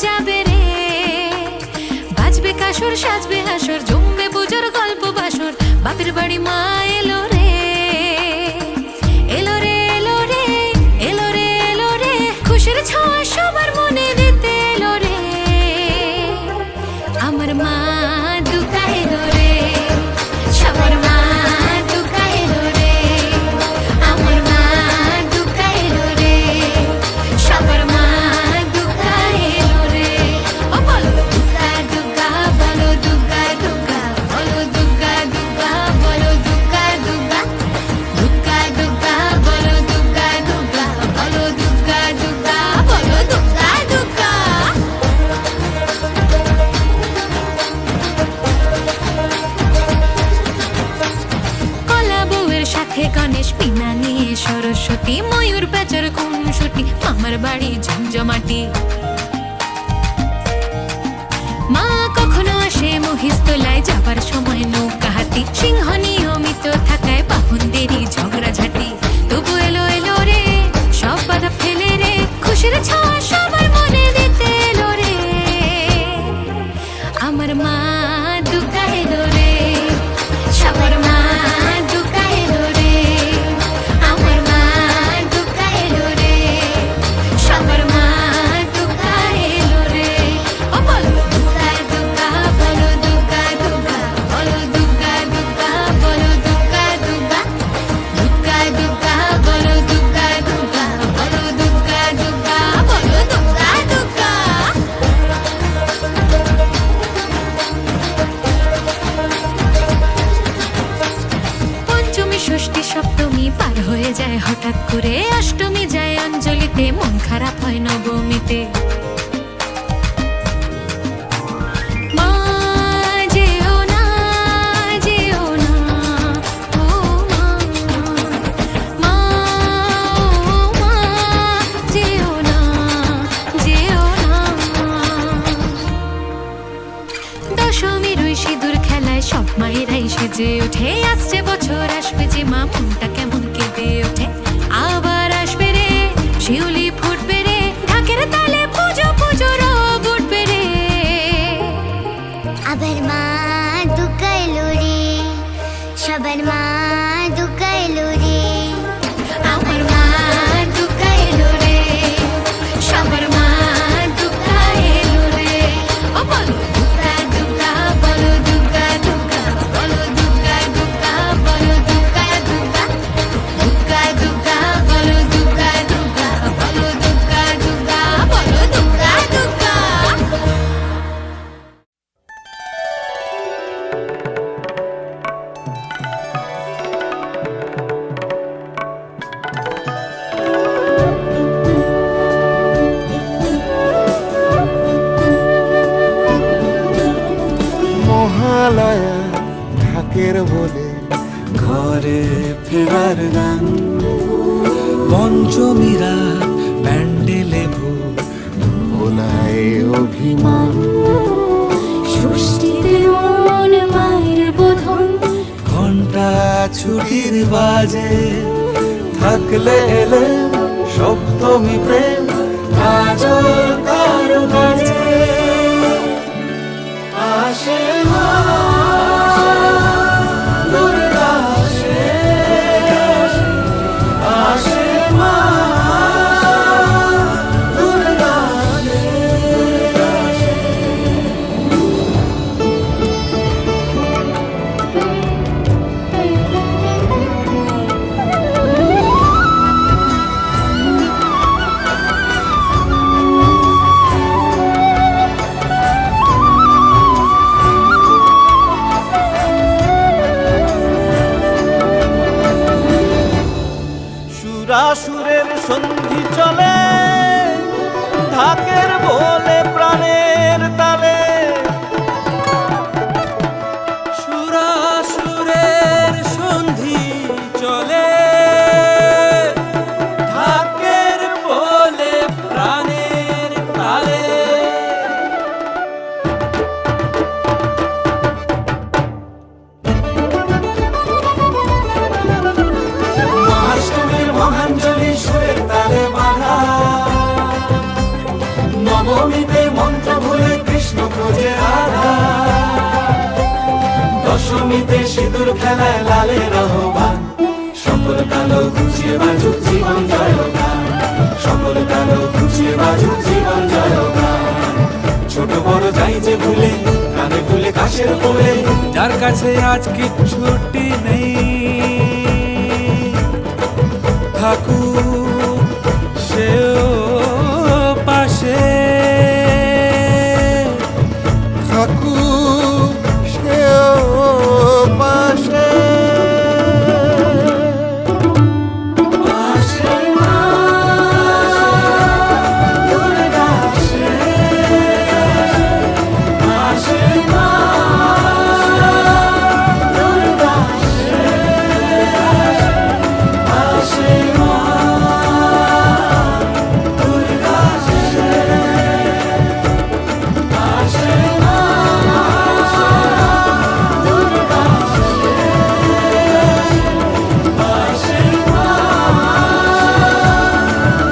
যাবে রে, বাজবে কাসর সাজবে হাসর, জমবে পুজোর গল্প বাসর, বাপের বাড়ি মা এলো রে, এলো রে এলো রে এলো রে এলো রে, খুশির ছোঁয়া সবার মনে দিতে এলো রে, আমার মা দুর্গা এলো রে, সবার মা দুর্গা এলো রে, আমার মা দুর্গা এলো রে, সবার মা দুর্গা এলো রে। ও বলো দুর্গা দুর্গা, বলো দুর্গা দুর্গা, বলো দুর্গা দুর্গা, বলো দুর্গা দুর্গা, দুর্গা দুর্গা, বলো দুর্গা দুর্গা, বলো দুর্গা দুর্গা, বলো দুর্গা দুর্গা। কলা বউয়ের সাথে গণেশ, পিনা নিয়ে সরস্বতী, ময়ূর বেচার খুনসুটি, মামার বাড়ি ঝমঝমাটি, মা কখনো আসে মহিষতলায়, যাবার সময় নৌকা হাতি, সিংহ নিয়মিত থাকায় বাহনদেরই ঝগড়াঝাটি, তবু এলো এলো রে, সব বাধা ফেলে রে, খুশির ছোঁয়া সবার মনে দিতে এলো রে, আমার মা দুর্গা এলো রে, সবার মা দুর্গা এলো রে, আমার মা দুর্গা এলো রে, সবার মা দুর্গা এলো রে। ও বলো দুর্গা দুর্গা, বলো দুর্গা দুর্গা, বলো দুর্গা দুর্গা, বলো দুর্গা দুর্গা, দুর্গা দুর্গা, বলো দুর্গা দুর্গা, বলো দুর্গা দুর্গা, বলো দুর্গা দুর্গা। পঞ্চমী ষষ্ঠী সপ্তমী পার হয়ে যায় হঠাৎ করে, অষ্টমী যায় অঞ্জলিতে, মন খারাপ হয় নবমীতে, মা যেও না যেও না, ও মা, মা ও মা, যেও না যেও না। দশমীর ওই সিঁদুর খেলায় সব মায়েরাই সেজে ওঠে, আসছে বছর আসবে যে মা, মনটা কেমন কেঁদে ওঠে, আবার আসবে রে, শিউলি ফুটবে রে, ঢাকের তালে পুজো পুজো রব উঠবে রে, আবার মা দুর্গা এলো রে, সবার মা দুর্গা এলো রে, আমার মা দুর্গা এলো রে, সবার মা দুর্গা এলো রে। ও বলো দুর্গা দুর্গা, বলো দুর্গা দুর্গা, বলো দুর্গা দুর্গা, বলো দুর্গা দুর্গা, দুর্গা দুর্গা, বলো দুর্গা দুর্গা, বলো দুর্গা দুর্গা, বলো দুর্গা দুর্গা। মহালয়া ঢাকের বলে ঘরে ফেরার গান, পঞ্চমীরা প্যান্ডেলে ভোর, ভোলায় অভিমান, ষষ্ঠীতে মন মায়ের বোধন, ঘন্টা ছুটির বাজে, থাকলে এলে সপ্তমী প্রেম, কাজল কারো কাজে আসে মা, দুর্গা আসে, আসে মা, দুর্গা আসে। নবমীতে সিঁদুর খেলায় লালের আহ্বান, সকল কালো ঘুচিয়ে বাজুক জীবন জয়গান, সকল কালো ঘুচিয়ে বাজুক জীবন জয়গান। ছোট বড় যাই যে ভুলে কানে ভুলে কাশের কোলে, যার কাছে আজ কিচ্ছুটি নেই, থাকুক সেও পাশে, থাকুক সেও পাশে। আসে মা দুর্গা আসে, আসে মা দুর্গা আসে, আসে মা দুর্গা আসে, আসে মা দুর্গা আসে, আসে মা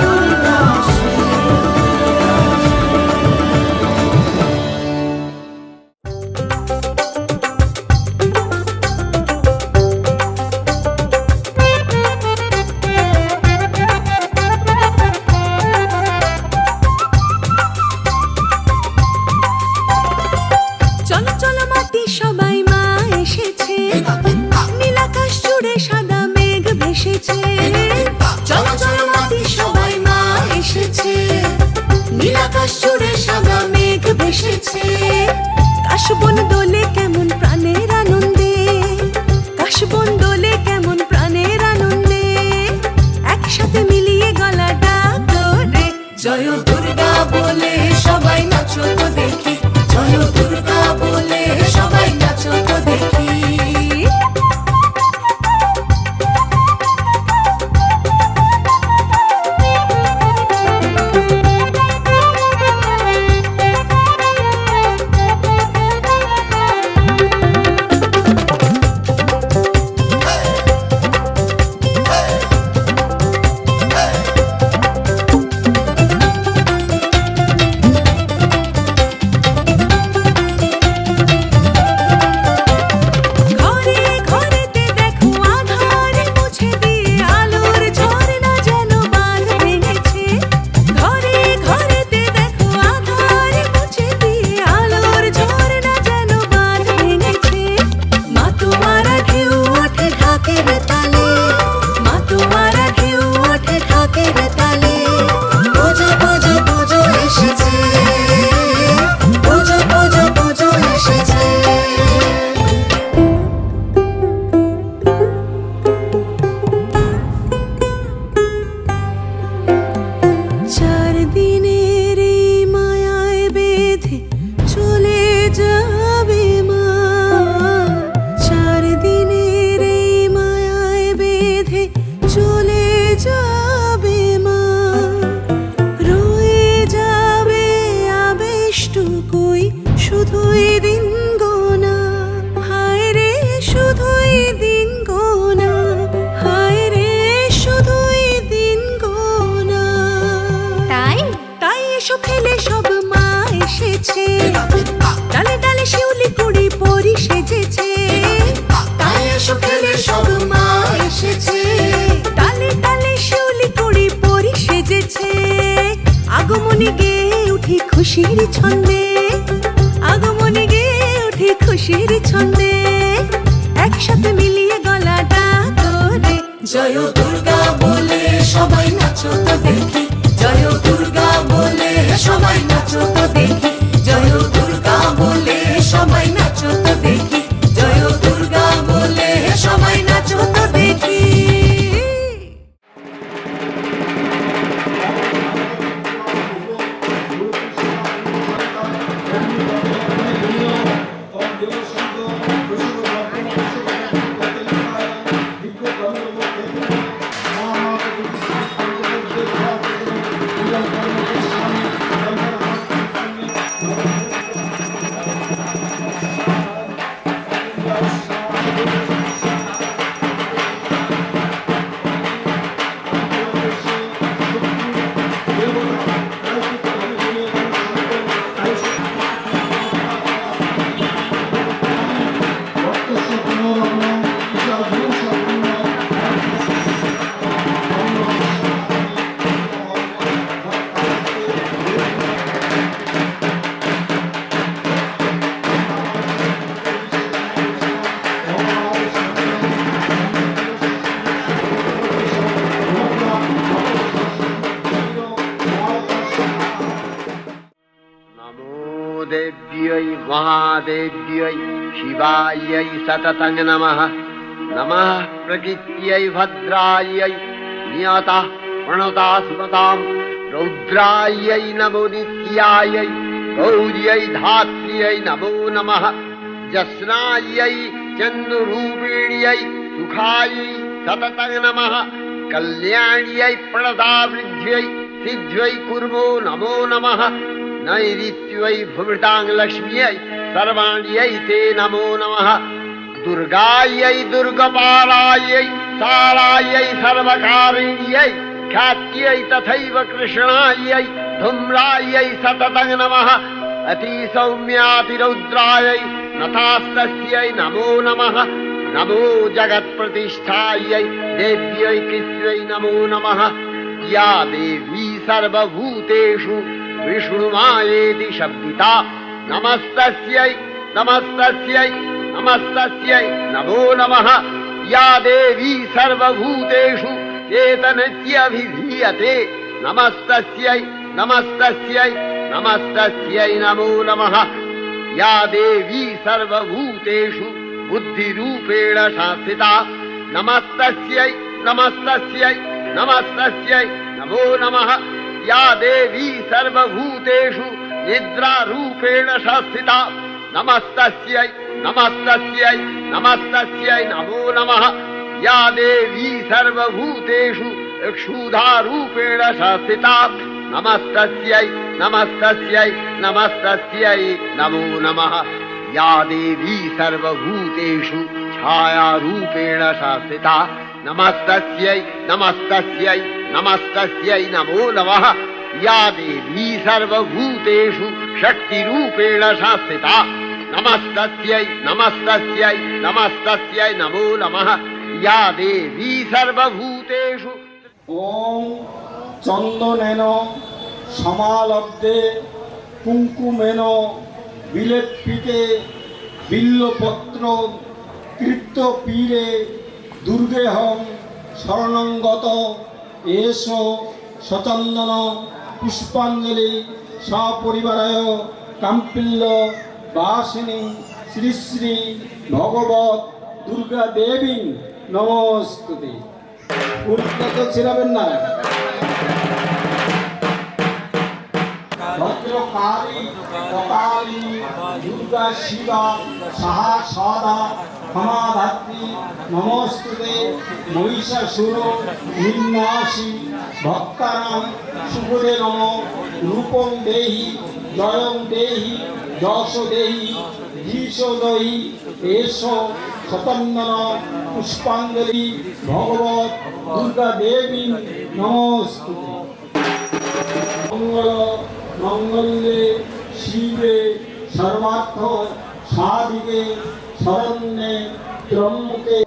দুর্গা চলো চলো মাটি সবাই মা এসেছে, নীলাকাশ জুড়ে সাদা মেঘ ভেসেছে। চলো চলো মাটি সবাই মা এসেছে, নীলাকাশ জুড়ে সাদা মেঘ ভেসেছে। কাশবন দোলে কেমন প্রাণের আনন্দে, কাশবন দোলে কেমন প্রাণের আনন্দে, একসাথে মিলিয়ে গলা ডাক রে জয় দুর্গা বলে সবাই নাচো তো দেখি, জয় দুর্গা বলে সবাই নাচো তো দেখি। ঘরে ঘরেতে দেখো আধার মুছে দিয়ে আলোর ঝর্ণা যেন বাঁধ ভেঙেছে। ঘরে ঘরেতে দেখো আধার মুছে দিয়ে আলোর ঝর্ণা যেন বাঁধ ভেঙেছে। মা তোমারা ঢেউ ওঠে ঢাকের তালে, মা তোমারা ঢেউ ওঠে ঢাকের তালে। পুজো পুজো পুজো এসেছে, পুজো পুজো পুজো এসেছে। চার দিনের এই মায়ায় বেঁধে চলে যাবে মা, চার দিনের এই মায়ায় বেঁধে চলে যাবে মা। রয়ে যাবে আবেশটুকুই শুধুই দিন গোনা, হায় রে শুধুই দিন গোনা, হায় রে শুধুই দিন গোনা। তাই তাই এসো খেলে সব মা এসেছে, ডালে ডালে শিউলি কুড়ি পরি সেজেছে। তাই এসো খেলে সব মা এসেছে, ডালে ডালে শিউলি কুড়ি পরি সেজেছে। আগমনী গেয়ে উঠি খুশির ছন্দে, আগমনী গেয়ে উঠি খুশির ছন্দে, একসাথে মিলিয়ে গলা ডাক রে জয় দুর্গা বলে সবাই নাচো তো দেখি, জয় দুর্গা বলে সবাই নাচো তো দেখি, জয় দুর্গা বলে সবাই নাচো তো দেখি, জয় দুর্গা বলে সবাই নাচো তো দেখি। महादेव्यै शिवायै सततं नमः नमः प्रकृत्यै भद्रायै नियतः प्रणता सुमतां रौद्रायै नमो नित्यायै गौर्यै धात्र्यै नमो नमः जस्नायै चन्द्ररूपिण्यै सुखायै सततं नमः कल्याण्यै प्रणतावृद्ध्यै सिद्ध्यै कुर्मो नमो नमः नैऋत्यै भुवृतां लक्ष्म्यै सर्वाण्यै ते नमो नमः दुर्गायै दुर्गपालायै सारायै सर्वकारिण्यै ख्यात्यै तथैव कृष्णायै धूम्रायै सततं नमः अतिसौम्यातिरौद्रायै नतास्तस्यै नमो नमः नमो जगत्प्रतिष्ठायै देव्यै कृत्यै नमो नमः या देवी सर्वभूतेषु विष्णुमायेति शब्दिता नमस्तस्यै नमस्तस्यै नमस्तस्यै नमो नमः या देवी सर्वभूतेषु चेतनत्यभिधीयते नमस्तस्यै नमस्तस्यै नमस्तस्यै नमो नमः या देवी सर्वभूतेषु बुद्धिरूपेण संस्थिता नमस्तस्यै नमस्तस्यै नमस्तस्यै नमो नमः या देवी सर्वभूतेषु निद्रारूपेण संस्थिता नमस्तस्यै नमस्तस्यै नमस्तस्यै नमो नमः या देवी सर्वभूतेषु क्षुधारूपेण संस्थिता नमस्तस्यै नमस्तस्यै नमस्तस्यै नमो नमः या देवी सर्वभूतेषु छायारूपेण संस्थिता नमस्तस्यै नमस्तस्यै नमस्तस्यै नमो नमः या देवी सर्वभूतेषु शक्तिरूपेण संस्थिता नमस्तस्यै नमस्तस्यै नमस्तस्यै नमो नमः या देवी सर्वभूतेषु ओम चंदनेन समालब्धे कुंकुमेन विलेपिते बिल्लपत्र कृत्यपीरे दुर्गेहं शरणंगत एषो सचंदन पुष्पांजलि सपरिवाराय काम्पिल्य वासिनी श्री श्री भगवत दुर्गा देवी नमस्ते उल्लेख छिड़ाबेन ना भद्रकाली कपाली दुर्गा शिवा साहा सदा क्षमाधात्री नमस्ते महिषासुर निर्नाशी भक्तानां शुभदे नमो रूपं देहि जयं देहि यश देहि धीश देहि एषो सतंदन पुष्पांजलि भगवत दुर्गा देवी नमस्ते मंगल मंगल्ये शिवे सर्वार्थ साधिके शरण्ये त्र्यंबके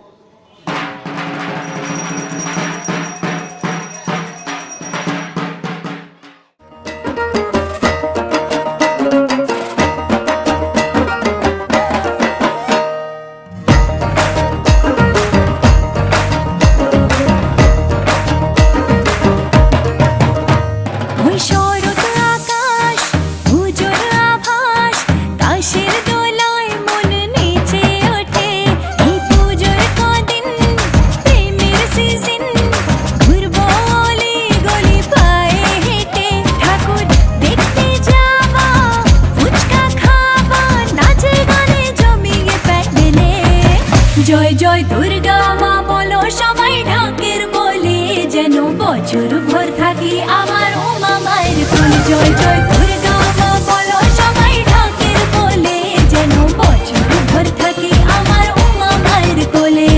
জয় জয় দুর্গা মা বলো সবাই ঢাকের বলে যেন বছর ভর থাকি আমার উমা মায়ের কোলে জয় জয় দুর্গা মা বলো সবাই ঢাকের বলে যেন বছর ভর থাকি আমার উমা মায়ের কোলে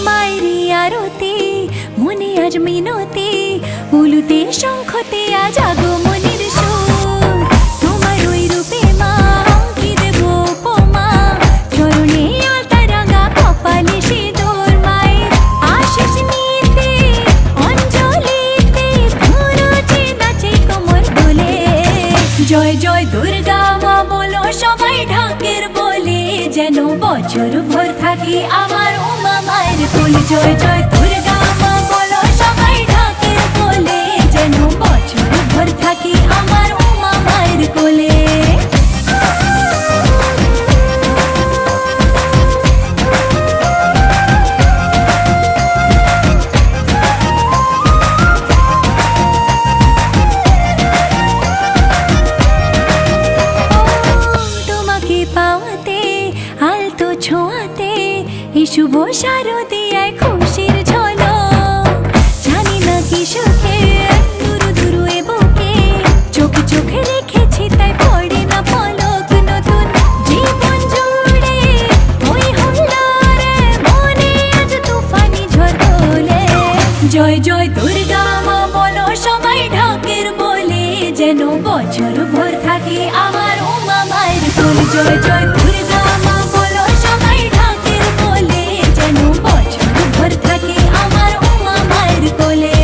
মায়েরি আরতি মনে আজ মিনতি উলুতে শঙ্খতে আজ আগমনের সুর তোমার ওই রূপে মা কি দেব উপমা চরণে আলতা রাঙা কপালে সিঁদুর মায়ের আশিস নিতে অঞ্জলিতে খরচে নাচে কোমর দোলে জয় জয় দুর্গা মা বলো সবাই ঢাকের বলে যেন বছর ভর থাকি আমার উমা মায়ের কোলে জয় জয় দুর্গা মা বলো বছর ভোর থাকি আমার উমা মায়ের কোল জয় জয় দুর্গা মা বলো সবাই ঢাকের কোলে যেন বছর ভোর থাকি আমার উমা মায়ের কোলে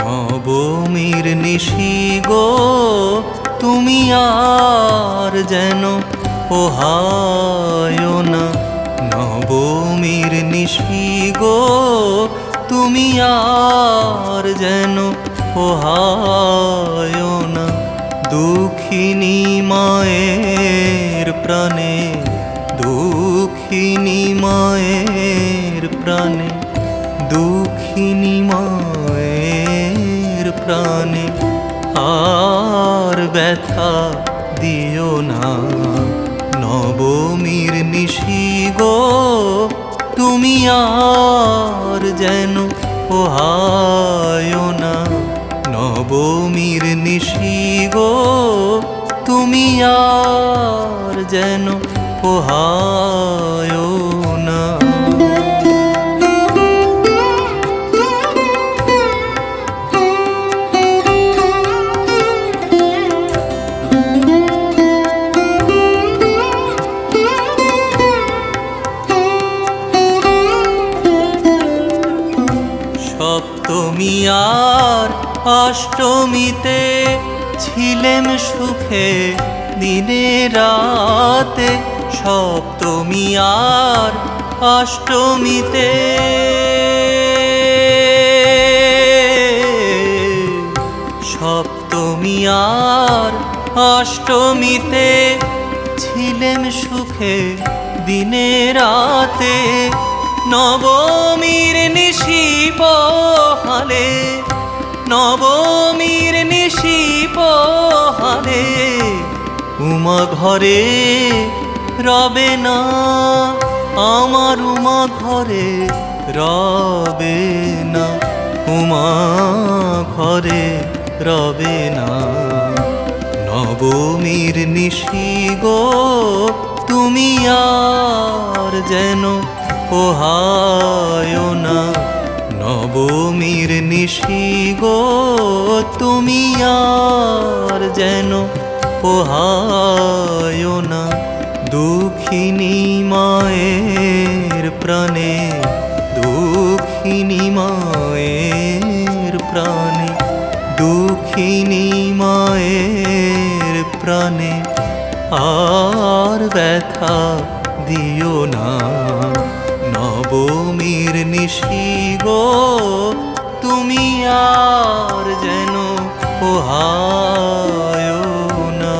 নবমীর নিশি গো তুমি আর যেন পোহায় না, নবমীর নিশি গো তুমি আর যেন পোহায় না। দুঃখিনী মায়ের প্রাণে, দুঃখিনী মায়ের প্রাণে, দুঃখিনী মায়ের প্রাণে আর ব্যথা দিও না। নবমীর নিশি গো তুমি আর যেন পোহায় না, নবমীর নিশি গো তুমি আর যেন পোহায় না। সপ্তমী আর অষ্টমীতে ছিলেম সুখে দিনে রাতে, সপ্তমী আর অষ্টমীতে সপ্তমী আর অষ্টমীতে ছিলেম সুখে দিনে রাতে। নবমীর নিশি পোহালে, নবমীর নিশি পোহালে উমা ঘরে রবে না, আমার উমা ঘরে রবে না, উমা ঘরে রবে না। নবমীর নিশি গো তুমি আর যেন পোহায় না, নবমীর নিশি গো তুমি আর যেন পোহায় না। দুঃখিনী মায়ের প্রাণে, দুঃখিনী মায়ের প্রাণে, দুঃখিনী মায়ের প্রাণে আর ব্যথা দিও না। নবমীর নিশি গো তুমি আর যেন পোহায় না।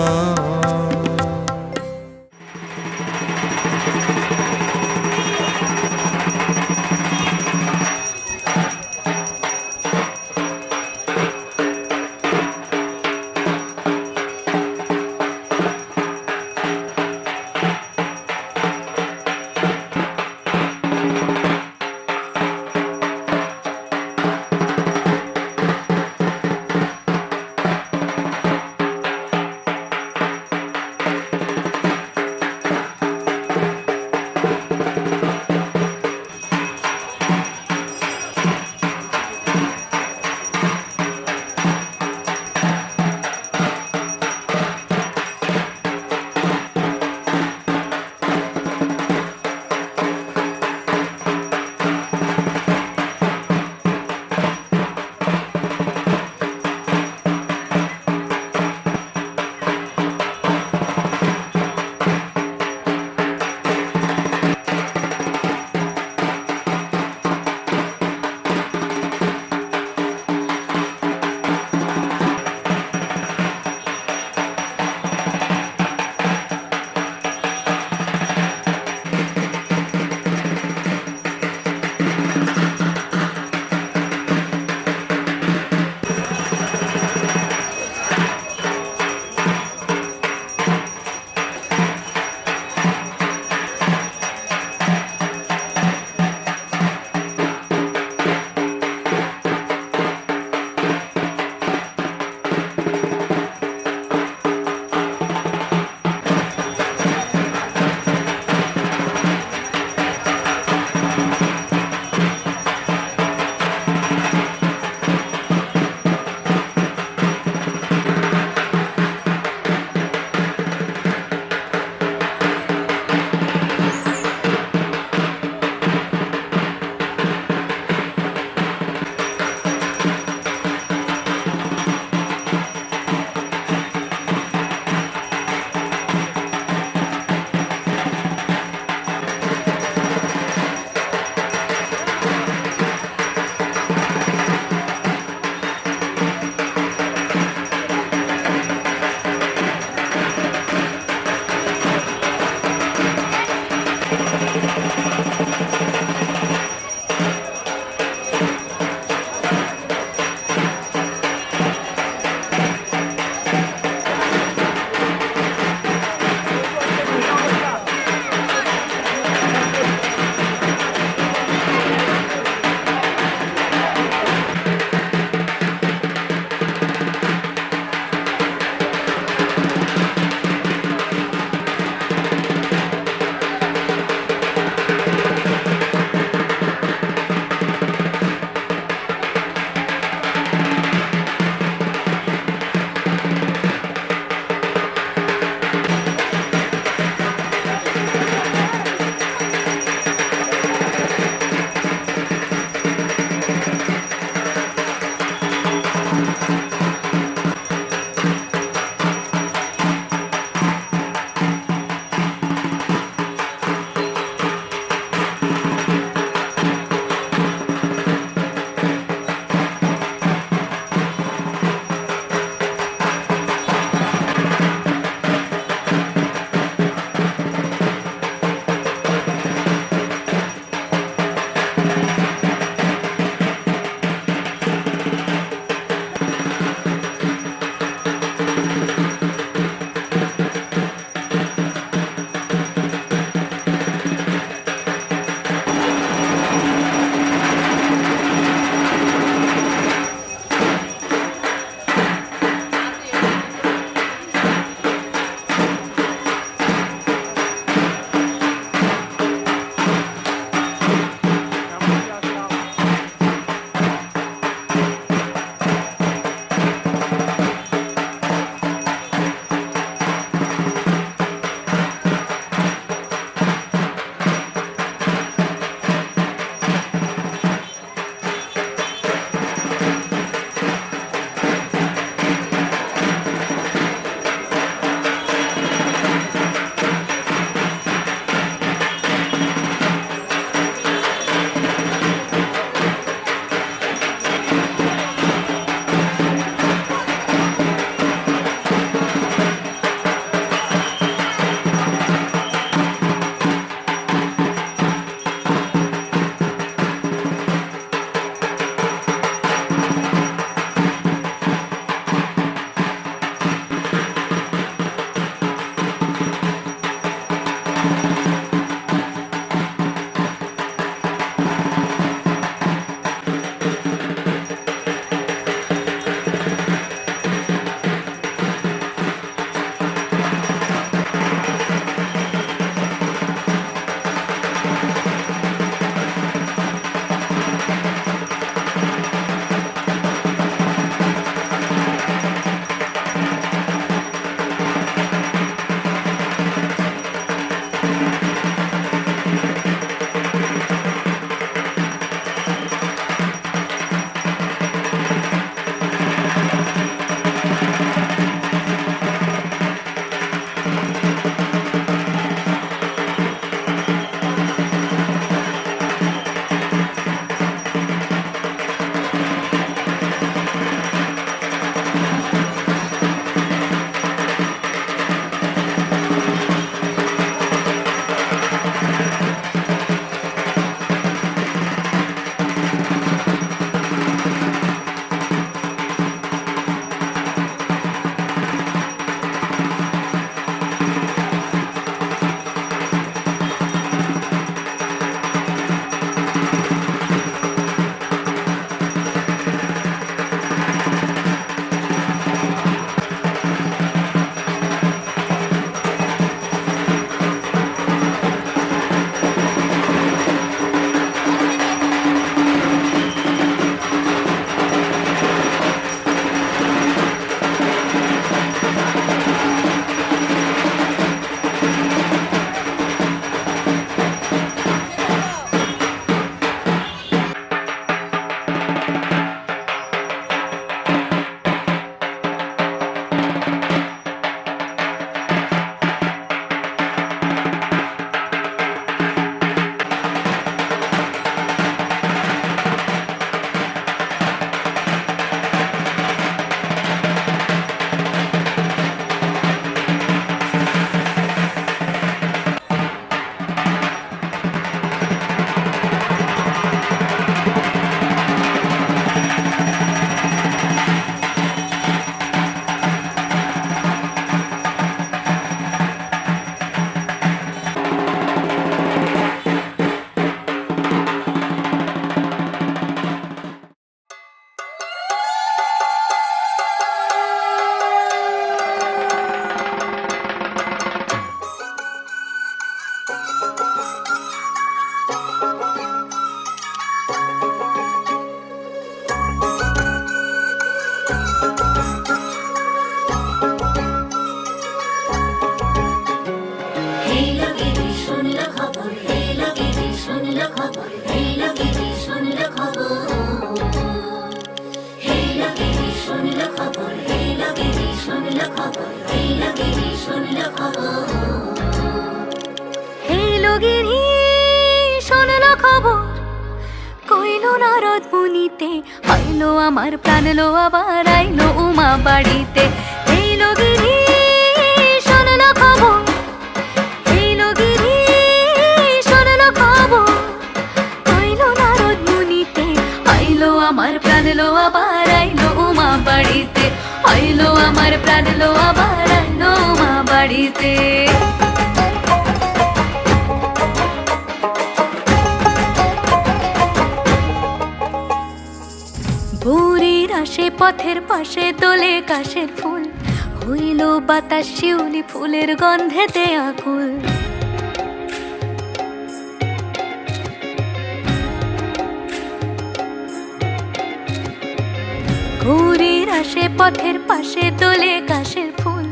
বনিতে, আইলো আমার প্রাণ লো আবার আইলো উমা বাড়িতে। এইলো গিরি শোনলো খবর, এইলো গিরি শোনলো খবর, আইলো নারদ মুনিতে, আইলো আমার প্রাণ লো আবার আইলো উমা বাড়িতে, আইলো আমার প্রাণ লো আবার আইলো উমা বাড়িতে। ভোরের আসে পথের পাশে তোলে কাশের ফুল, হইল বাতাস শিউলি ফুলের গন্ধেতে আকুল। ভোরের আসে পথের পাশে তোলে কাশের ফুল,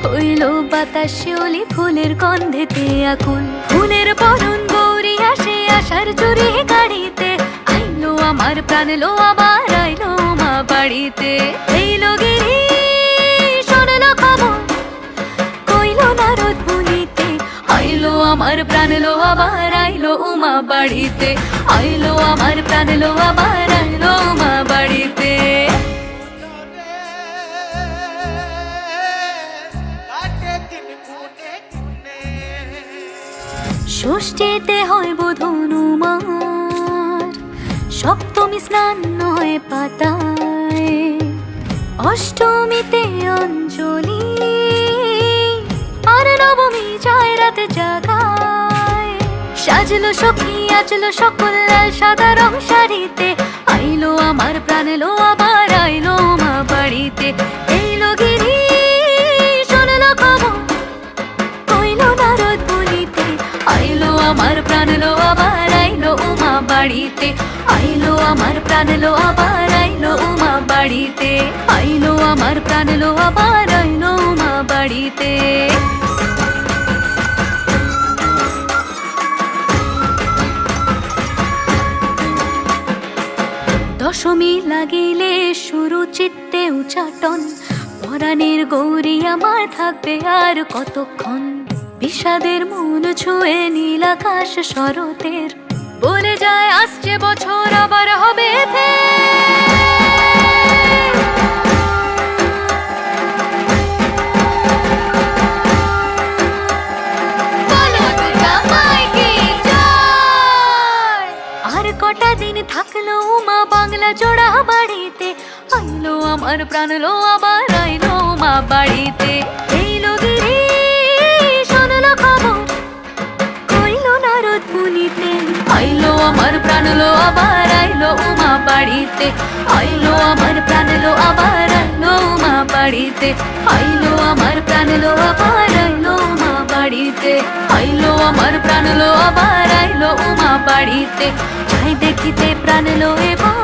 হইল বাতাস শিউলি ফুলের গন্ধেতে আকুল। ফুলের বরণ গৌরী আসে আশার চুরি গাড়িতে, আইলো আমার প্রাণ লো আবার আইলো মা বাড়িতে। এইলো গিরি শোনলো খবর, কইলো নারদ মুনিতে, আইলো আমার প্রাণ লো আবার আইলো উমা বাড়িতে, আইলো আমার প্রাণ লো আবার আইলো উমা বাড়িতে। ষষ্ঠীতে হয় বোধন উমার, সপ্তমী স্নান হয় পাতায়, অষ্টমীতে অঞ্জলি, আর নবমী যায় রাতে জাগায়। সাজলো সখী আজলো সকল লাল সাদা রং শাড়িতে, আইলো আমার প্রাণ লো আবার আইলো মা বাড়িতে। এইলো গিরি শোনলো খবর, কইলো নারদ মুনিতে, আইলো আমার প্রাণ লো আবার আইলো উমা বাড়িতে, আইলো আমার প্রাণ লো আবার আইলো উমা বাড়িতে, আইলো আমার প্রাণ লো আবার আইলো উমা বাড়িতে। দশমী লাগিলে শুরু চিত্তে উচাটন, পরাণের গৌরী আমার থাকবে আর কতক্ষণ। বিষাদের মন ছুঁয়ে নীল আকাশ শরতের, বলে যায় আসছে বছর আবার হবে আর কটা দিন থাকলো উমা বাংলা জোড়া বাড়িতে, আইলো আমার প্রাণ লো আবার আইলো মা বাড়িতে। এইলো গিরি শোনলো খবর, কইলো নারদ মুনিতে, আইলো আমার প্রাণ লো আবার আইলো উমা বাড়িতে, আইলো আমার প্রাণ লো আবার আইলো উমা বাড়িতে, আইলো আমার প্রাণ লো আবার আইলো উমা বাড়িতে, আইলো আমার প্রাণ লো আবার আইলো উমা বাড়িতে। যাই দেখিতে প্রাণ লো এবার